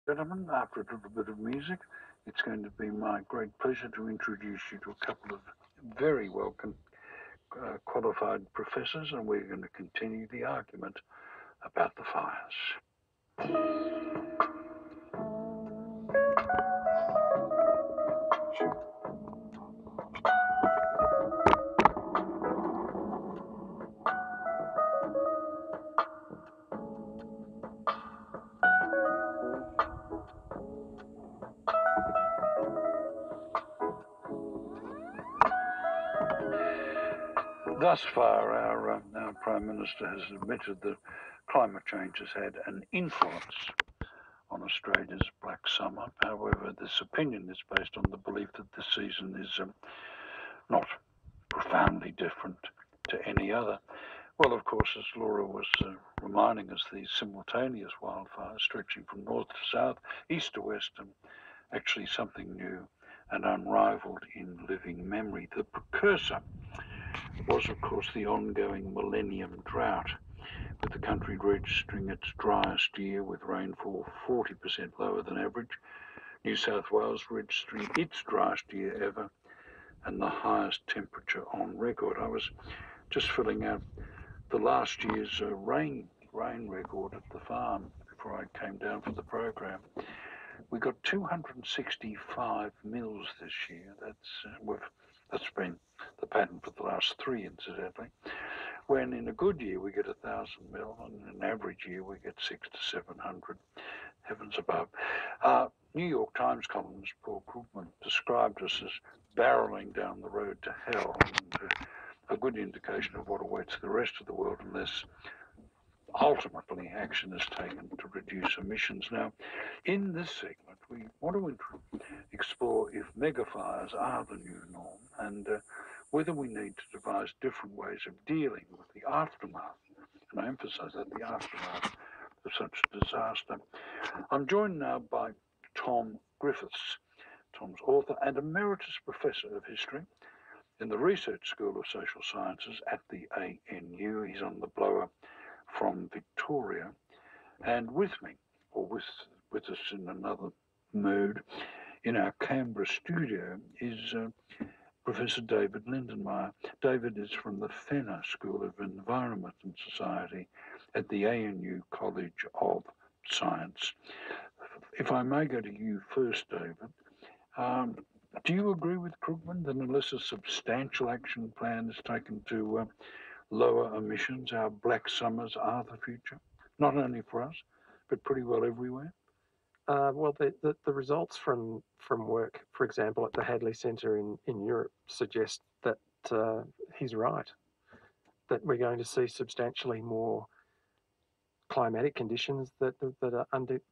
Gentlemen, after a little bit of music, it's going to be my great pleasure to introduce you to a couple of very welcome qualified professors, and we're going to continue the argument about the fires. Thus far, our Prime Minister has admitted that climate change has had an influence on Australia's black summer. However, this opinion is based on the belief that this season is not profoundly different to any other. Well, of course, as Laura was reminding us, these simultaneous wildfires stretching from north to south, east to west, and actually something new and unrivaled in living memory. The precursor was, of course, the ongoing millennium drought, with the country registering its driest year with rainfall 40% lower than average, New South Wales registering its driest year ever, and the highest temperature on record. I was just filling out the last year's rain record at the farm before I came down for the program. We got 265 mils this year. That's been the pattern for the last three, incidentally. When in a good year we get 1,000 mil, and in an average year we get 600 to 700. Heavens above. New York Times columnist Paul Krugman described us as barreling down the road to hell, and a good indication of what awaits the rest of the world unless ultimately action is taken to reduce emissions. Now, in this segment, we want to explore if megafires are the new norm, and whether we need to devise different ways of dealing with the aftermath, and I emphasize that, the aftermath of such a disaster. I'm joined now by Tom Griffiths. Tom's author and emeritus professor of history in the Research School of Social Sciences at the ANU. He's on the blower from Victoria. And with me, or with us in another mood, in our Canberra studio is Professor David Lindenmayer. David is from the Fenner School of Environment and Society at the ANU College of Science. If I may go to you first, David, do you agree with Krugman that unless a substantial action plan is taken to lower emissions, our black summers are the future? Not only for us, but pretty well everywhere? Well, the results from work, for example, at the Hadley Centre in Europe suggest that he's right, that we're going to see substantially more climatic conditions that are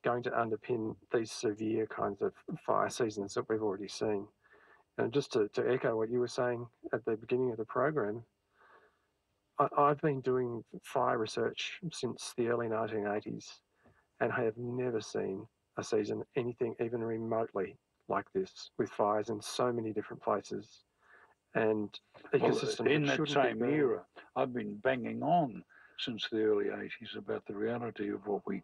going to underpin these severe kinds of fire seasons that we've already seen. And just to echo what you were saying at the beginning of the program, I've been doing fire research since the early 1980s, and I have never seen a season anything even remotely like this, with fires in so many different places and ecosystems. Well, in that same era, I've been banging on since the early 80s about the reality of what we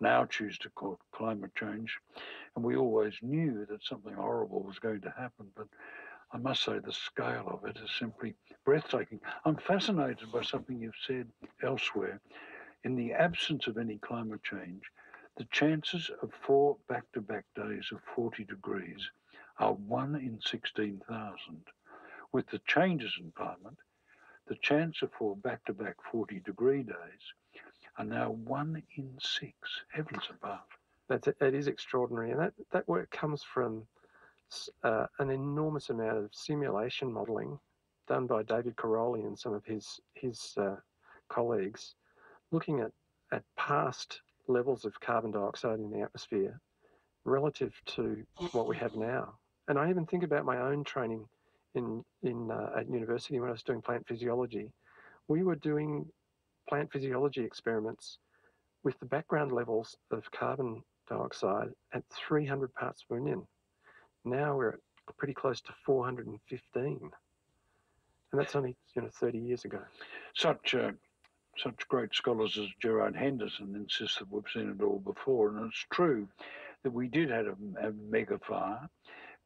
now choose to call climate change. And we always knew that something horrible was going to happen, but I must say the scale of it is simply breathtaking. I'm fascinated by something you've said elsewhere. In the absence of any climate change, the chances of 4 back-to-back days of 40 degrees are 1 in 16,000. With the changes in climate, the chance of 4 back-to-back 40-degree days are now 1 in 6. Heavens above. It is extraordinary, and that work comes from an enormous amount of simulation modelling done by David Caroli and some of his colleagues, looking at past levels of carbon dioxide in the atmosphere relative to what we have now. And I even think about my own training at university when I was doing plant physiology. We were doing plant physiology experiments with the background levels of carbon dioxide at 300 parts per million. Now we're pretty close to 415, and that's only 30 years ago. Such great scholars as Gerard Henderson insist that we've seen it all before, and it's true that we did have a mega fire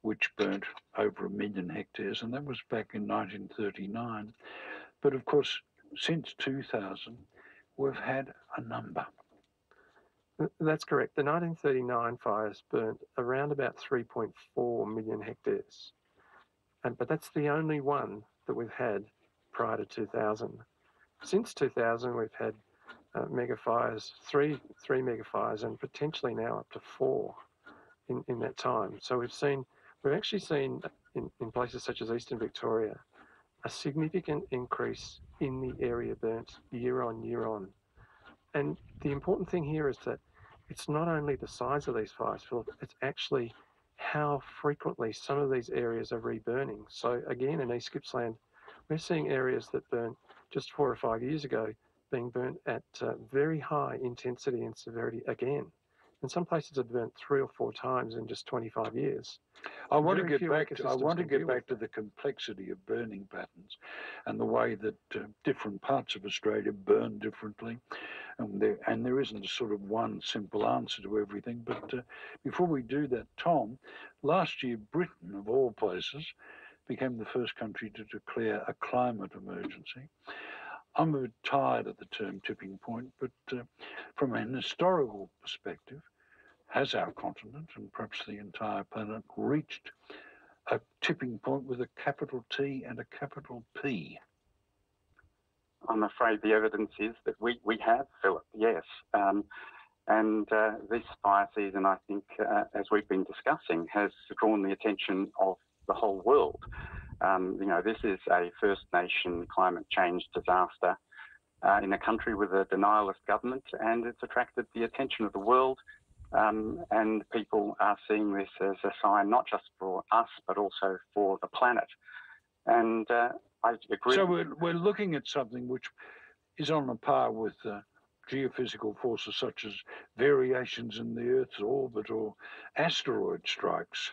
which burnt over 1 million hectares, and that was back in 1939. But of course, since 2000, we've had a number. That's correct. The 1939 fires burnt around about 3.4 million hectares. But that's the only one that we've had prior to 2000. Since 2000, we've had mega fires, three mega fires, and potentially now up to 4 in that time. So we've actually seen in places such as Eastern Victoria a significant increase in the area burnt year on year on. And the important thing here is that it's not only the size of these fires, Philip, it's actually how frequently some of these areas are reburning. So again, in East Gippsland, we're seeing areas that burned just 4 or 5 years ago being burnt at very high intensity and severity again. And some places have burnt 3 or 4 times in just 25 years. I want to get back to the complexity of burning patterns and the way that different parts of Australia burn differently. And there isn't a sort of one simple answer to everything. But before we do that, Tom, last year Britain, of all places, became the first country to declare a climate emergency. I'm a bit tired of the term tipping point, but from an historical perspective, has our continent and perhaps the entire planet reached a tipping point with a capital T and a capital P? I'm afraid the evidence is that we have, Philip, yes. And this fire season, I think, as we've been discussing, has drawn the attention of the whole world. This is a First Nation climate change disaster in a country with a denialist government, and it's attracted the attention of the world. And people are seeing this as a sign not just for us, but also for the planet. And I agree. So we're looking at something which is on a par with geophysical forces such as variations in the Earth's orbit or asteroid strikes.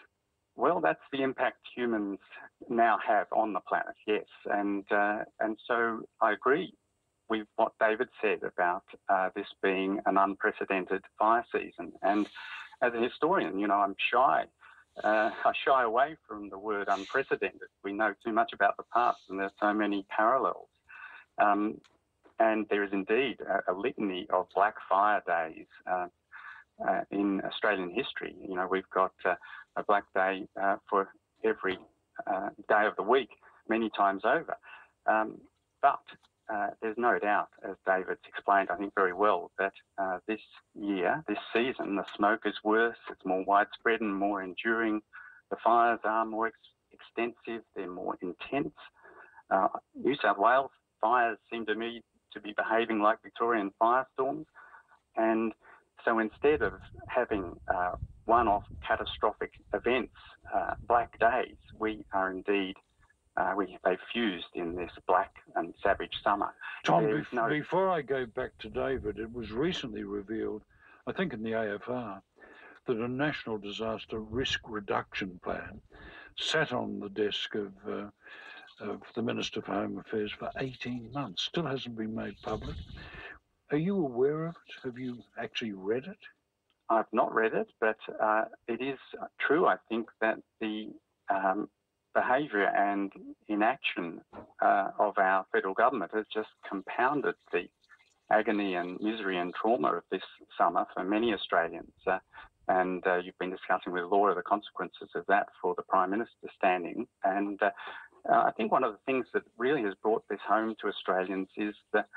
Well, that's the impact humans now have on the planet, yes. And so I agree with what David said about this being an unprecedented fire season. And as a historian, I'm shy. I shy away from the word unprecedented. We know too much about the past, and there's so many parallels. And there is indeed a litany of black fire days in Australian history. We've got a black day for every day of the week, many times over. But there's no doubt, as David's explained, I think very well, that this season, the smoke is worse, it's more widespread and more enduring. The fires are more extensive, they're more intense. New South Wales fires seem to me to be behaving like Victorian firestorms. And so instead of having one-off catastrophic events, black days, we are indeed they've fused in this black and savage summer. Tom, before I go back to David, it was recently revealed, I think in the AFR, that a national disaster risk reduction plan sat on the desk of the Minister for Home Affairs for 18 months. Still hasn't been made public. Are you aware of it? Have you actually read it? I've not read it, but it is true, I think, that the behaviour and inaction of our federal government has just compounded the agony and misery and trauma of this summer for many Australians. And you've been discussing with Laura the consequences of that for the Prime Minister standing. And I think one of the things that really has brought this home to Australians is that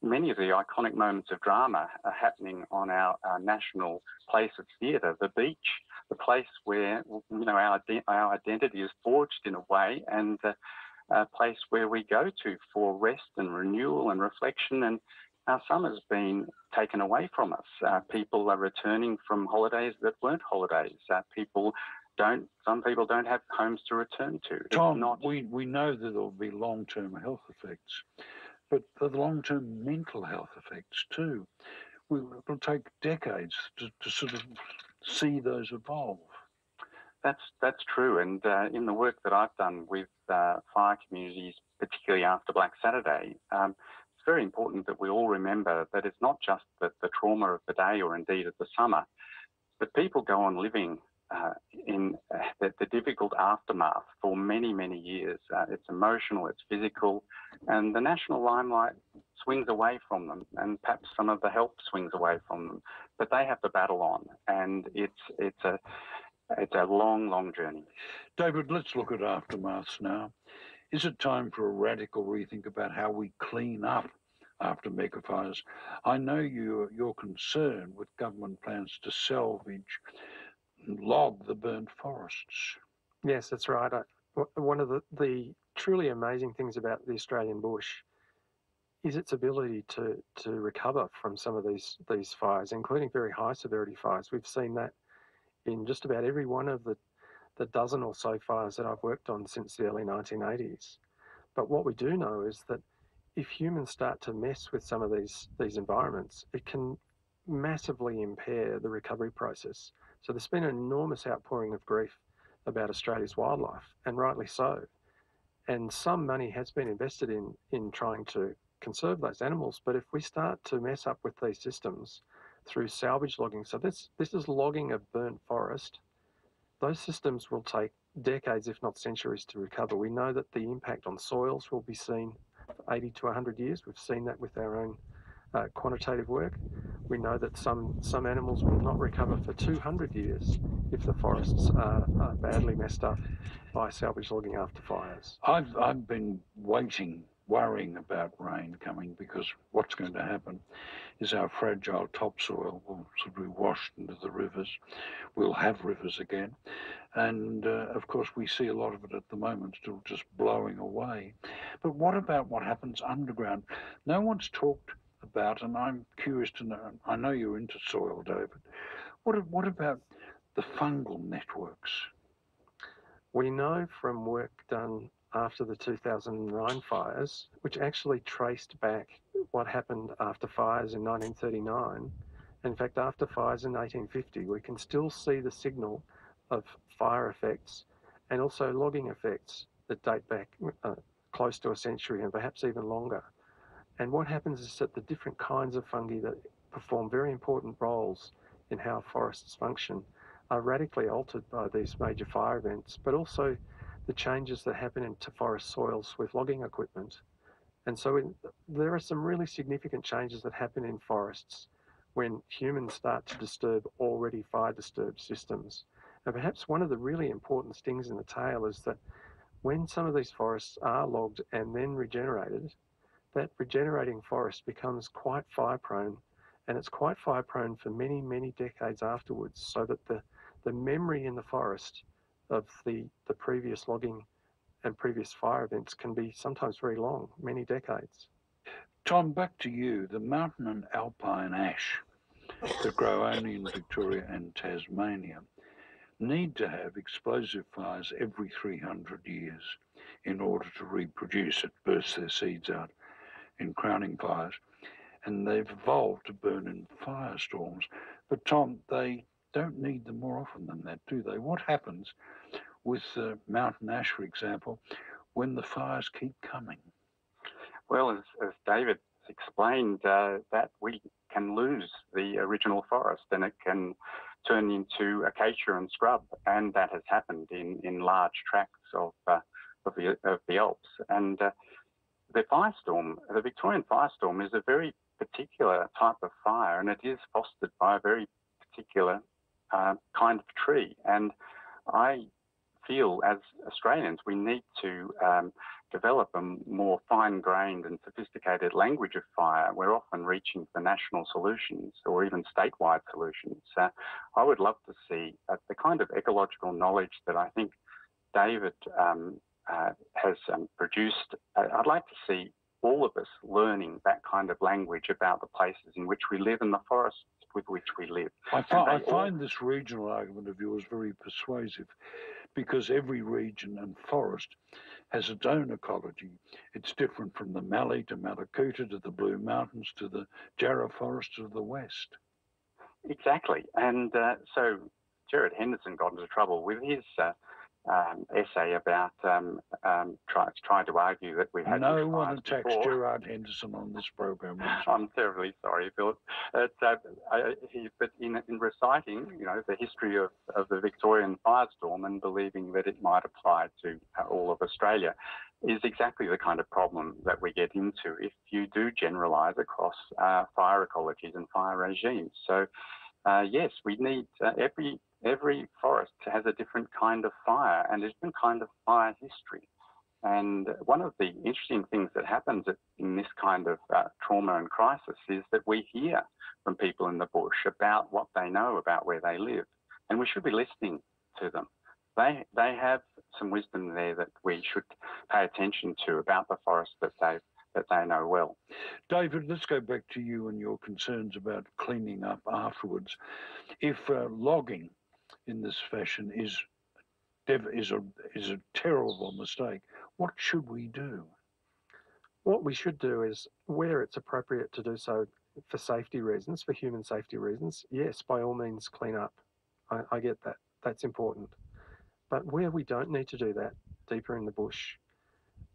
many of the iconic moments of drama are happening on our national place of theatre, the beach, the place where our identity is forged in a way, and a place where we go to for rest and renewal and reflection. And our summer's been taken away from us. People are returning from holidays that weren't holidays. Some people don't have homes to return to. Tom, we know that there'll be long-term health effects, but the long-term mental health effects too. It'll take decades to sort of see those evolve. That's true, and in the work that I've done with fire communities, particularly after Black Saturday, it's very important that we all remember that it's not just the trauma of the day or indeed of the summer. But people go on living in the difficult aftermath for many, many years. It's emotional, it's physical, and the national limelight swings away from them, and perhaps some of the help swings away from them. But they have to battle on, and it's a long, long journey. David, let's look at aftermaths now. Is it time for a radical rethink about how we clean up after megafires? I know you're concerned with government plans to salvage and log the burnt forests. Yes, that's right. One of the truly amazing things about the Australian bush is its ability to recover from some of these fires, including very high severity fires. We've seen that in just about every one of the dozen or so fires that I've worked on since the early 1980s. But what we do know is that if humans start to mess with some of these environments, it can massively impair the recovery process. So there's been an enormous outpouring of grief about Australia's wildlife, and rightly so. And some money has been invested in trying to conserve those animals. But if we start to mess up with these systems through salvage logging, so this is logging of burnt forest, those systems will take decades, if not centuries, to recover. We know that the impact on soils will be seen for 80 to 100 years. We've seen that with our own quantitative work. We know that some animals will not recover for 200 years if the forests are badly messed up by salvage logging after fires. I've been worrying about rain coming, because what's going to happen is our fragile topsoil will sort of be washed into the rivers. We'll have rivers again. And of course, we see a lot of it at the moment still just blowing away. But what about what happens underground? No one's talked about, and I'm curious to know, I know you're into soil, David. What about the fungal networks? We know from work done after the 2009 fires, which actually traced back what happened after fires in 1939. In fact, after fires in 1850, we can still see the signal of fire effects and also logging effects that date back close to a century and perhaps even longer. And what happens is that the different kinds of fungi that perform very important roles in how forests function are radically altered by these major fire events, but also the changes that happen into forest soils with logging equipment. And so there are some really significant changes that happen in forests when humans start to disturb already fire-disturbed systems. And perhaps one of the really important stings in the tail is that when some of these forests are logged and then regenerated, that regenerating forest becomes quite fire-prone, and it's quite fire-prone for many, many decades afterwards, so that the memory in the forest of the previous logging and previous fire events can be sometimes very long, many decades. Tom, back to you. The mountain and alpine ash that grow only in Victoria and Tasmania need to have explosive fires every 300 years in order to reproduce. It bursts their seeds out in crowning fires, and they've evolved to burn in firestorms. But Tom, they don't need them more often than that, do they? What happens with mountain ash, for example, when the fires keep coming? Well, as David explained, that we can lose the original forest and it can turn into acacia and scrub, and that has happened in large tracts of the Alps. And the firestorm, the Victorian firestorm, is a very particular type of fire, and it is fostered by a very particular kind of tree. And I feel, as Australians, we need to develop a more fine-grained and sophisticated language of fire. We're often reaching for national solutions or even statewide solutions. I would love to see the kind of ecological knowledge that I think David has produced. I'd like to see all of us learning that kind of language about the places in which we live and the forests with which we live. I find this regional argument of yours very persuasive, because every region and forest has its own ecology. It's different from the Mallee to Malakuta to the Blue Mountains to the Jarrah Forest to the west. Exactly. And so Gerard Henderson got into trouble with his essay about trying to argue that we had no one bushfires attacks before. Gerard Henderson on this program. I'm terribly sorry, Philip. But in reciting, the history of the Victorian firestorm and believing that it might apply to all of Australia is exactly the kind of problem that we get into if you do generalise across fire ecologies and fire regimes. So, yes, we need every forest has a different kind of fire and a different kind of fire history. And one of the interesting things that happens in this kind of trauma and crisis is that we hear from people in the bush about what they know about where they live, and we should be listening to them. They have some wisdom there that we should pay attention to about the forest that they know well. David, let's go back to you and your concerns about cleaning up afterwards. If logging in this fashion is a terrible mistake, what should we do? What we should do is, where it's appropriate to do so for safety reasons, for human safety reasons, yes, by all means, clean up. I get that. That's important. But where we don't need to do that, deeper in the bush,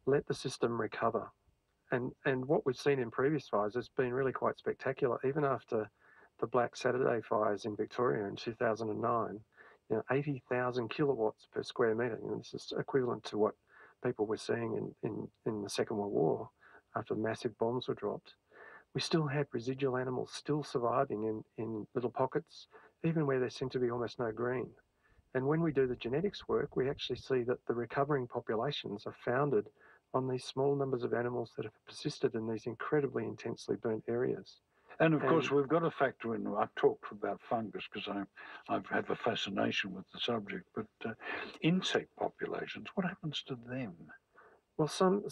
let the system recover. And what we've seen in previous fires has been really quite spectacular. Even after the Black Saturday fires in Victoria in 2009, 80,000 kilowatts per square metre. This is equivalent to what people were seeing in the Second World War after massive bombs were dropped. We still had residual animals still surviving in little pockets, even where there seemed to be almost no green. And when we do the genetics work, we actually see that the recovering populations are founded on these small numbers of animals that have persisted in these incredibly intensely burnt areas. And of course, we've got to factor in, I've talked about fungus because I have a fascination with the subject, but insect populations, what happens to them? Well, some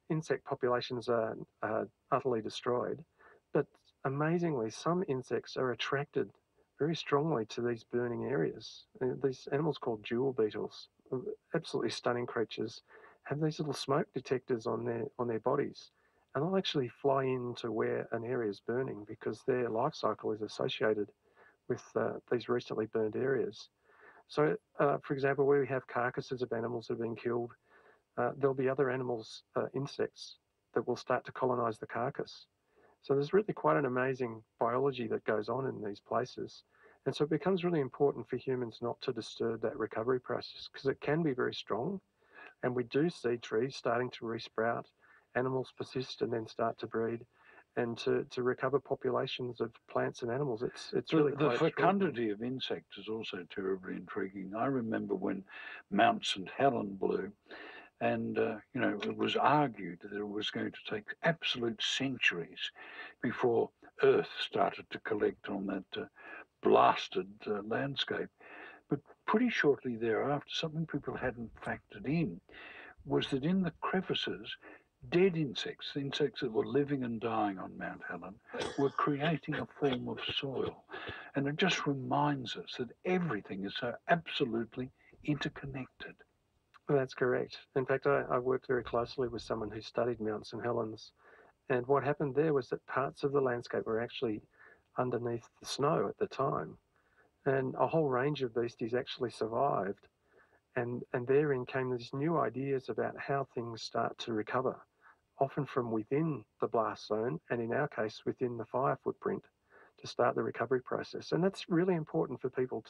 insect populations are utterly destroyed, but amazingly, some insects are attracted very strongly to these burning areas. These animals called jewel beetles, absolutely stunning creatures, have these little smoke detectors on their bodies, and they'll actually fly into where an area is burning because their life cycle is associated with these recently burned areas. So, for example, where we have carcasses of animals that have been killed, there'll be other animals, insects, that will start to colonise the carcass. So there's really quite an amazing biology that goes on in these places. And so it becomes really important for humans not to disturb that recovery process because it can be very strong. And we do see trees starting to resprout, animals persist and then start to breed, and to recover populations of plants and animals. It's really the fecundity of insects is also terribly intriguing. I remember when Mount St. Helen blew, and it was argued that it was going to take absolute centuries before Earth started to collect on that blasted landscape. But pretty shortly thereafter, something people hadn't factored in was that in the crevices, dead insects that were living and dying on Mount Helen, were creating a form of soil. And it just reminds us that everything is so absolutely interconnected. Well, that's correct. In fact, I worked very closely with someone who studied Mount St. Helens. And what happened there was that parts of the landscape were actually underneath the snow at the time. And a whole range of beasties actually survived. And therein came these new ideas about how things start to recover, often from within the blast zone, and in our case, within the fire footprint, to start the recovery process. And that's really important for people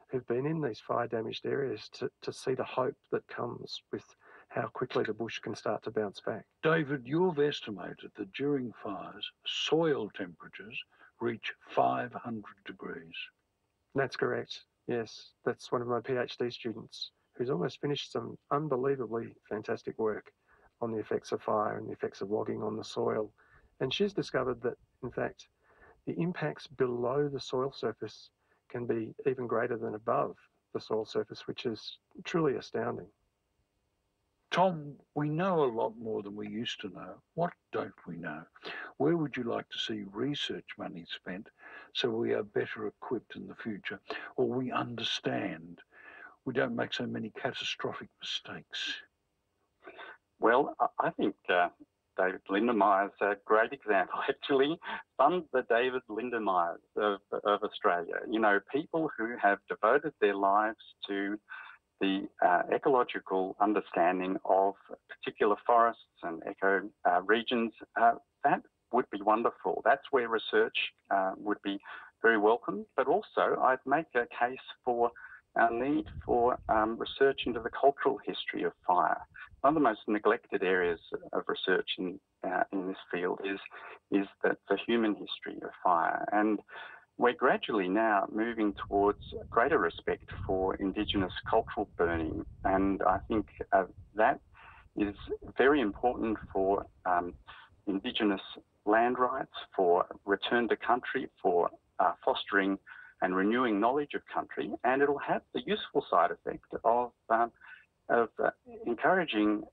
who've been in these fire-damaged areas to see the hope that comes with how quickly the bush can start to bounce back. David, you've estimated that during fires, soil temperatures reach 500 degrees. That's correct. Yes, that's one of my PhD students who's almost finished some unbelievably fantastic work on the effects of fire and the effects of logging on the soil. And she's discovered that, in fact, the impacts below the soil surface can be even greater than above the soil surface, which is truly astounding. Tom, we know a lot more than we used to know. What don't we know? Where would you like to see research money spent so we are better equipped in the future, or we understand, we don't make so many catastrophic mistakes? Well, I think David Lindenmayer is a great example, actually. Fund the David Lindenmeyers of Australia. People who have devoted their lives to the ecological understanding of particular forests and eco regions, that would be wonderful. That's where research would be very welcome. But also, I'd make a case for our need for research into the cultural history of fire. One of the most neglected areas of research in this field is the human history of fire. And we're gradually now moving towards greater respect for Indigenous cultural burning. And I think that is very important for Indigenous land rights, for return to country, for fostering and renewing knowledge of country. And it'll have the useful side effect of encouraging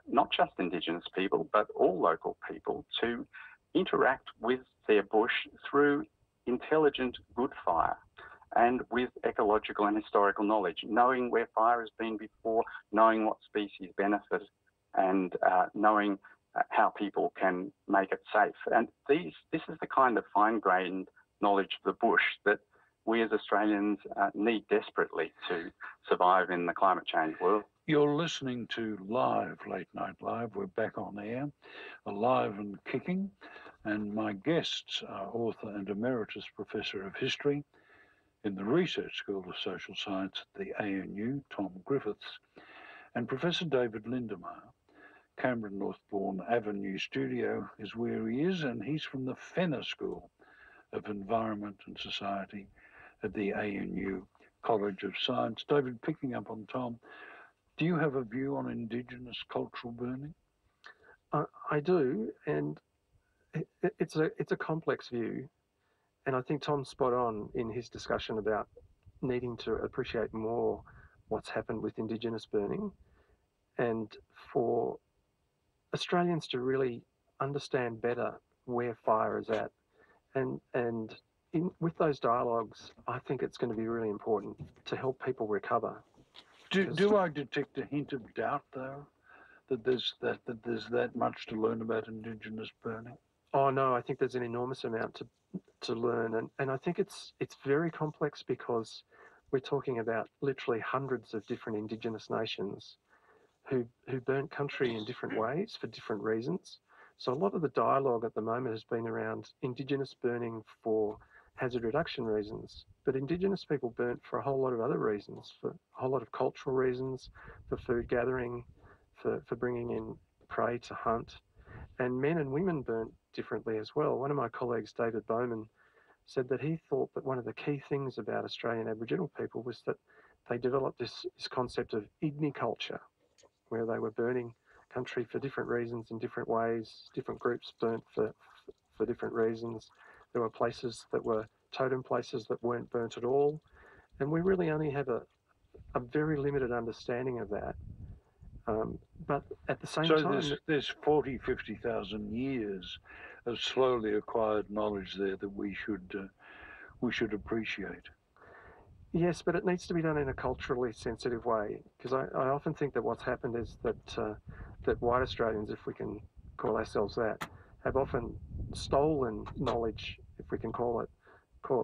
not just Indigenous people, but all local people to interact with their bush through intelligent good fire and with ecological and historical knowledge, knowing where fire has been before, knowing what species benefit, and knowing how people can make it safe. And this is the kind of fine-grained knowledge of the bush that we as Australians need desperately to survive in the climate change world. You're listening to Late Night Live. We're back on air, alive and kicking. And my guests are author and emeritus professor of history in the Research School of Social Science at the ANU, Tom Griffiths, and Professor David Lindemeyer. Cameron Northbourne Avenue Studio is where he is, and he's from the Fenner School of Environment and Society at the ANU College of Science. David, picking up on Tom, do you have a view on Indigenous cultural burning? I do, and it's a complex view, and I think Tom's spot on in his discussion about needing to appreciate more what's happened with Indigenous burning, and for Australians to really understand better where fire is at, and with those dialogues, I think it's going to be really important to help people recover. Do I detect a hint of doubt, though, that there's that much to learn about Indigenous burning? Oh no, I think there's an enormous amount to learn, and I think it's very complex because we're talking about literally hundreds of different Indigenous nations who burnt country in different ways for different reasons. So a lot of the dialogue at the moment has been around Indigenous burning for hazard reduction reasons, but Indigenous people burnt for a whole lot of other reasons, for a whole lot of cultural reasons, for food gathering, for bringing in prey to hunt, and men and women burnt differently as well. One of my colleagues, David Bowman, said that he thought that one of the key things about Australian Aboriginal people was that they developed this concept of igniculture, where they were burning country for different reasons in different ways. Different groups burnt for different reasons. There were places that were totem places that weren't burnt at all. And we really only have a very limited understanding of that. But at the same time... So there's 40, 50,000 years of slowly acquired knowledge there that we should appreciate. Yes, but it needs to be done in a culturally sensitive way, because I often think that what's happened is that white Australians, if we can call ourselves that, have often stolen knowledge, if we can call it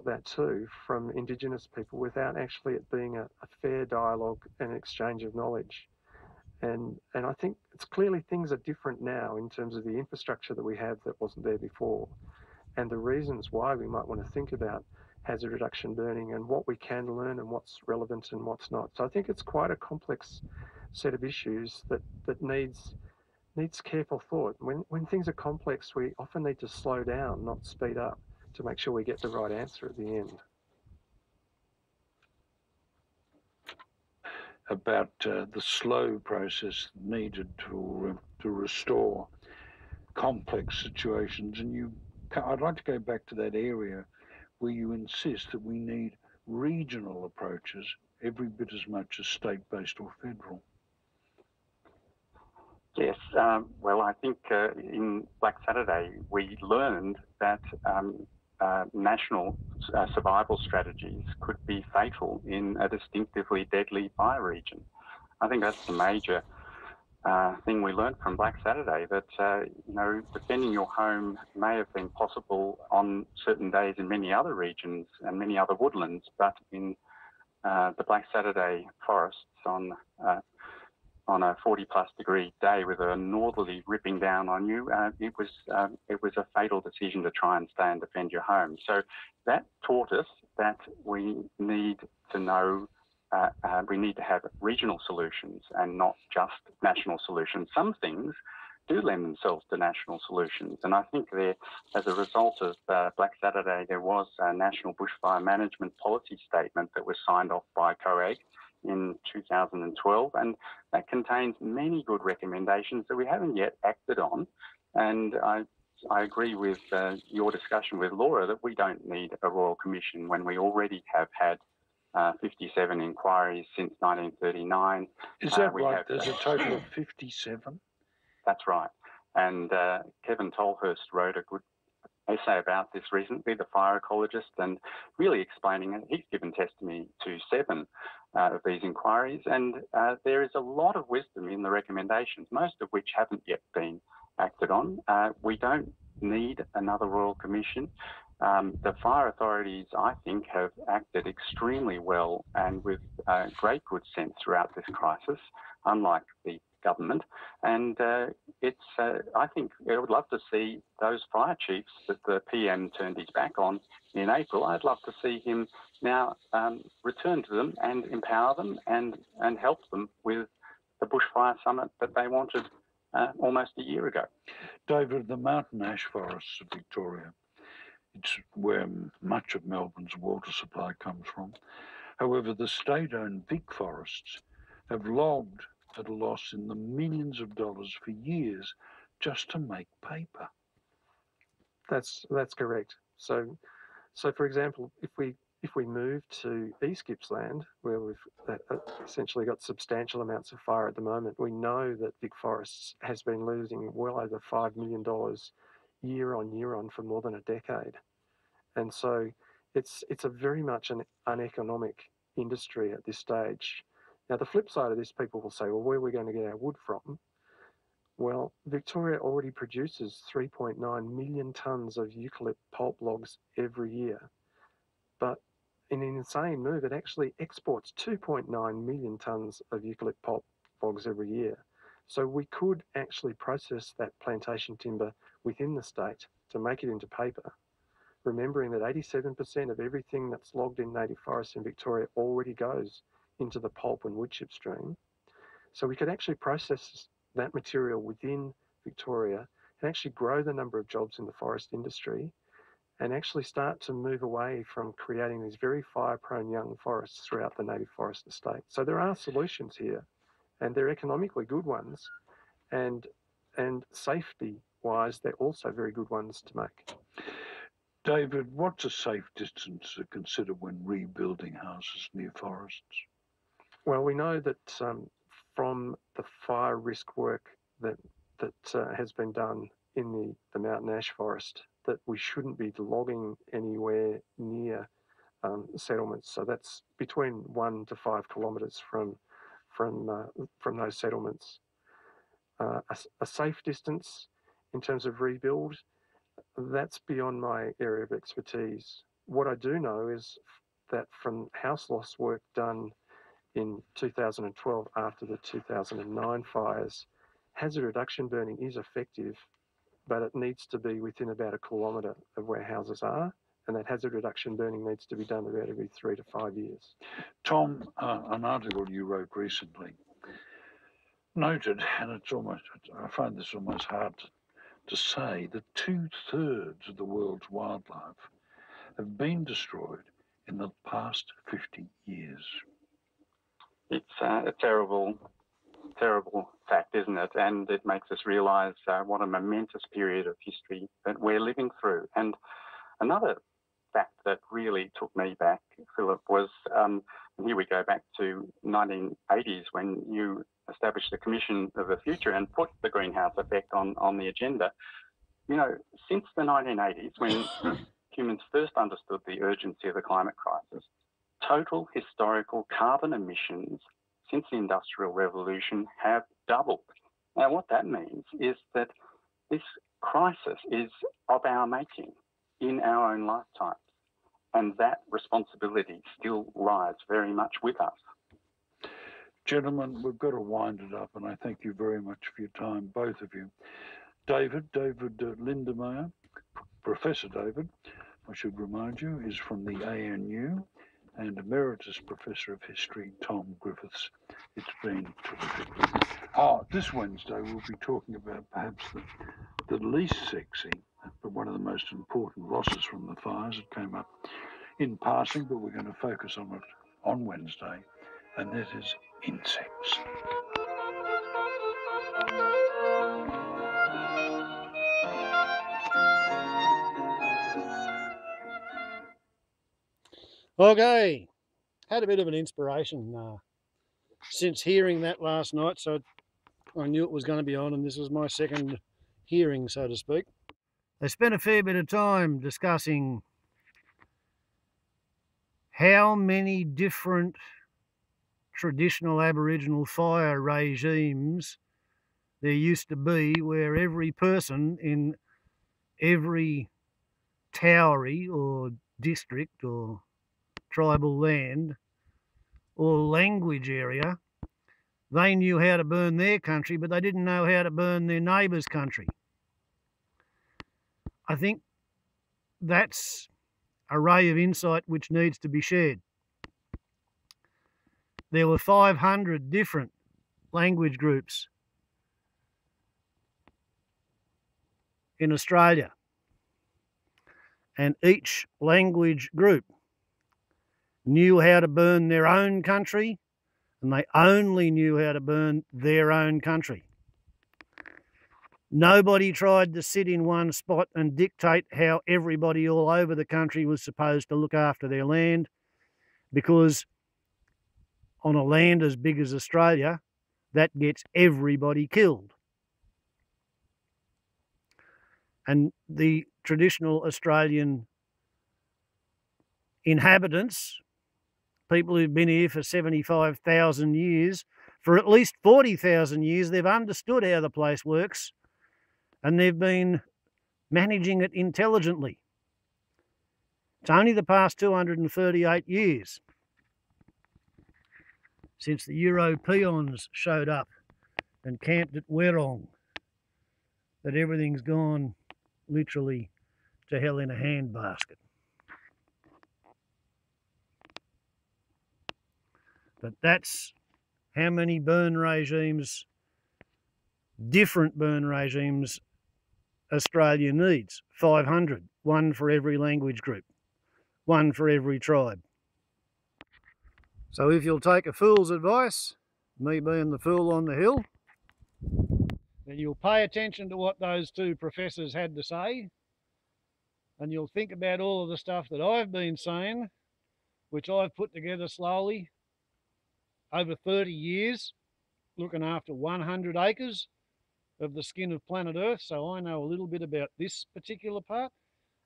that too, from Indigenous people without actually it being a fair dialogue and exchange of knowledge. And I think it's clearly things are different now in terms of the infrastructure that we have that wasn't there before, and the reasons why we might want to think about hazard reduction burning and what we can learn and what's relevant and what's not. So I think it's quite a complex set of issues that needs careful thought. When things are complex, we often need to slow down, not speed up, to make sure we get the right answer at the end. About the slow process needed to restore complex situations, and I'd like to go back to that area where you insist that we need regional approaches every bit as much as state-based or federal. Yes, well, I think in Black Saturday we learned that national survival strategies could be fatal in a distinctively deadly fire region. I think that's the major thing we learned from Black Saturday, that defending your home may have been possible on certain days in many other regions and many other woodlands, but in the Black Saturday forests on a 40-plus degree day with a northerly ripping down on you, it was a fatal decision to try and stay and defend your home. So that taught us that we need to know, we need to have regional solutions and not just national solutions. Some things do lend themselves to national solutions, and I think there, as a result of Black Saturday, there was a national bushfire management policy statement that was signed off by COAG in 2012, and that contains many good recommendations that we haven't yet acted on. And I agree with your discussion with Laura that we don't need a Royal Commission when we already have had 57 inquiries since 1939. Is that right? There's a total of 57? That's right. And Kevin Tolhurst wrote a good essay about this recently, the fire ecologist, and really explaining it. He's given testimony to 7 of these inquiries, and there is a lot of wisdom in the recommendations, most of which haven't yet been acted on. We don't need another Royal Commission. The fire authorities, I think, have acted extremely well and with great good sense throughout this crisis, unlike the government. And I think I would love to see those fire chiefs that the PM turned his back on in April. I'd love to see him now return to them and empower them and help them with the bushfire summit that they wanted almost a year ago. David, the mountain ash forests of Victoria, it's where much of Melbourne's water supply comes from. However, the state-owned Vic forests have logged at a loss in the millions of dollars for years just to make paper. That's correct. So for example, if we move to East Gippsland, where we've essentially got substantial amounts of fire at the moment, we know that Vic Forests has been losing well over $5 million year on for more than a decade. And so it's a very much an uneconomic industry at this stage. Now, the flip side of this, people will say, well, where are we going to get our wood from? Well, Victoria already produces 3.9 million tonnes of eucalypt pulp logs every year. But in an insane move, it actually exports 2.9 million tonnes of eucalypt pulp logs every year. So we could actually process that plantation timber within the state to make it into paper, remembering that 87% of everything that's logged in native forests in Victoria already goes into the pulp and wood chip stream. So we could actually process that material within Victoria and actually grow the number of jobs in the forest industry and actually start to move away from creating these very fire-prone young forests throughout the native forest estate. So there are solutions here, and they're economically good ones, and safety-wise, they're also very good ones to make. David, what's a safe distance to consider when rebuilding houses near forests? Well, we know that from the fire risk work that has been done in the mountain ash forest, that we shouldn't be logging anywhere near settlements. So that's between 1 to 5 kilometres from those settlements. A safe distance in terms of rebuild, that's beyond my area of expertise. What I do know is that from house loss work done in 2012 after the 2009 fires, hazard reduction burning is effective, but it needs to be within about 1 kilometre of where houses are, and that hazard reduction burning needs to be done about every 3 to 5 years. Tom, an article you wrote recently noted, and I find this almost hard to say, that 2/3 of the world's wildlife have been destroyed in the past 50 years. It's a terrible fact, isn't it? And it makes us realise what a momentous period of history that we're living through. And another fact that really took me back, Philip, was, here we go back to 1980s when you established the Commission of the Future and put the greenhouse effect on the agenda. You know, since the 1980s, when humans first understood the urgency of the climate crisis, total historical carbon emissions since the Industrial Revolution have doubled. Now, what that means is that this crisis is of our making in our own lifetimes. And that responsibility still lies very much with us. Gentlemen, we've got to wind it up, and I thank you very much for your time, both of you. David Lindemeyer, Professor David, I should remind you, is from the ANU, and Emeritus Professor of History, Tom Griffiths. It's been terrific. This Wednesday we'll be talking about perhaps the least sexy, but one of the most important losses from the fires that came up in passing, but we're going to focus on it on Wednesday, and that is insects. Okay, had a bit of an inspiration since hearing that last night, so I knew it was going to be on, and this was my second hearing, so to speak. They spent a fair bit of time discussing how many different traditional Aboriginal fire regimes there used to be, where every person in every Tauri or district or tribal land or language area, they knew how to burn their country, but they didn't know how to burn their neighbour's country. I think that's a ray of insight which needs to be shared. There were 500 different language groups in Australia, and each language group knew how to burn their own country, and they only knew how to burn their own country. Nobody tried to sit in one spot and dictate how everybody all over the country was supposed to look after their land, because on a land as big as Australia, that gets everybody killed. And the traditional Australian inhabitants, people who've been here for 75,000 years, for at least 40,000 years, they've understood how the place works, and they've been managing it intelligently. It's only the past 238 years since the Europeans showed up and camped at Werrong that everything's gone literally to hell in a handbasket. But that's how many burn regimes, different burn regimes, Australia needs. 500, one for every language group, one for every tribe. So if you'll take a fool's advice, me being the fool on the hill, then you'll pay attention to what those two professors had to say, and you'll think about all of the stuff that I've been saying, which I've put together slowly over 30 years, looking after 100 acres of the skin of planet Earth, so I know a little bit about this particular part,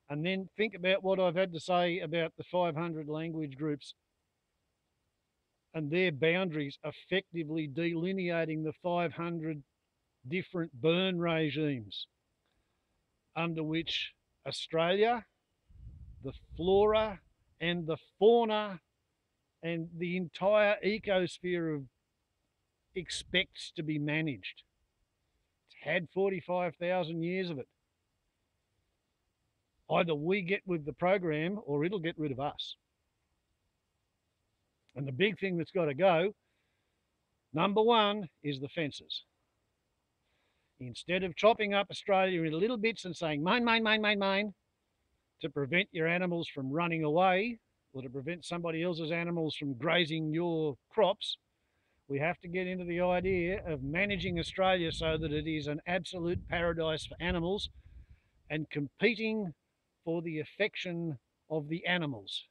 and then think about what I've had to say about the 500 language groups and their boundaries, effectively delineating the 500 different burn regimes under which Australia, the flora and the fauna and the entire ecosphere expects to be managed. It's had 45,000 years of it. Either we get with the program or it'll get rid of us. And the big thing that's got to go, number one, is the fences. Instead of chopping up Australia into little bits and saying, mine, mine, mine, mine, mine, to prevent your animals from running away or to prevent somebody else's animals from grazing your crops, we have to get into the idea of managing Australia so that it is an absolute paradise for animals and competing for the affection of the animals.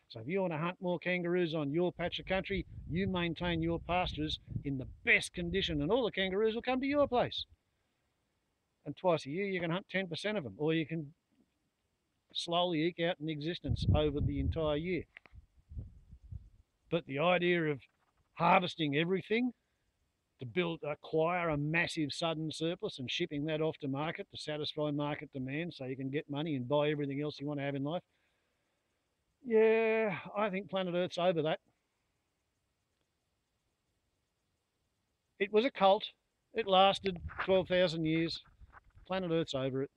So if you want to hunt more kangaroos on your patch of country, you maintain your pastures in the best condition and all the kangaroos will come to your place. And twice a year you can hunt 10% of them, or you can slowly eke out an existence over the entire year. But the idea of harvesting everything to acquire a massive sudden surplus and shipping that off to market to satisfy market demand so you can get money and buy everything else you want to have in life, Yeah, I think planet Earth's over that. It was a cult. It lasted 12,000 years. Planet Earth's over it.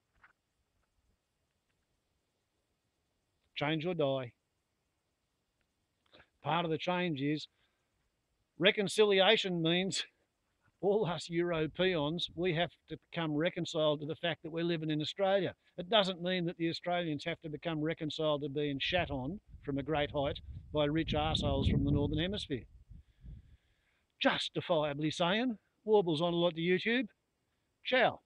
Change or die. Part of the change is reconciliation means all us Europeans, we have to become reconciled to the fact that we're living in Australia. It doesn't mean that the Australians have to become reconciled to being shat on from a great height by rich arseholes from the Northern Hemisphere. Justifiably saying, Warble's on a lot to YouTube. Ciao.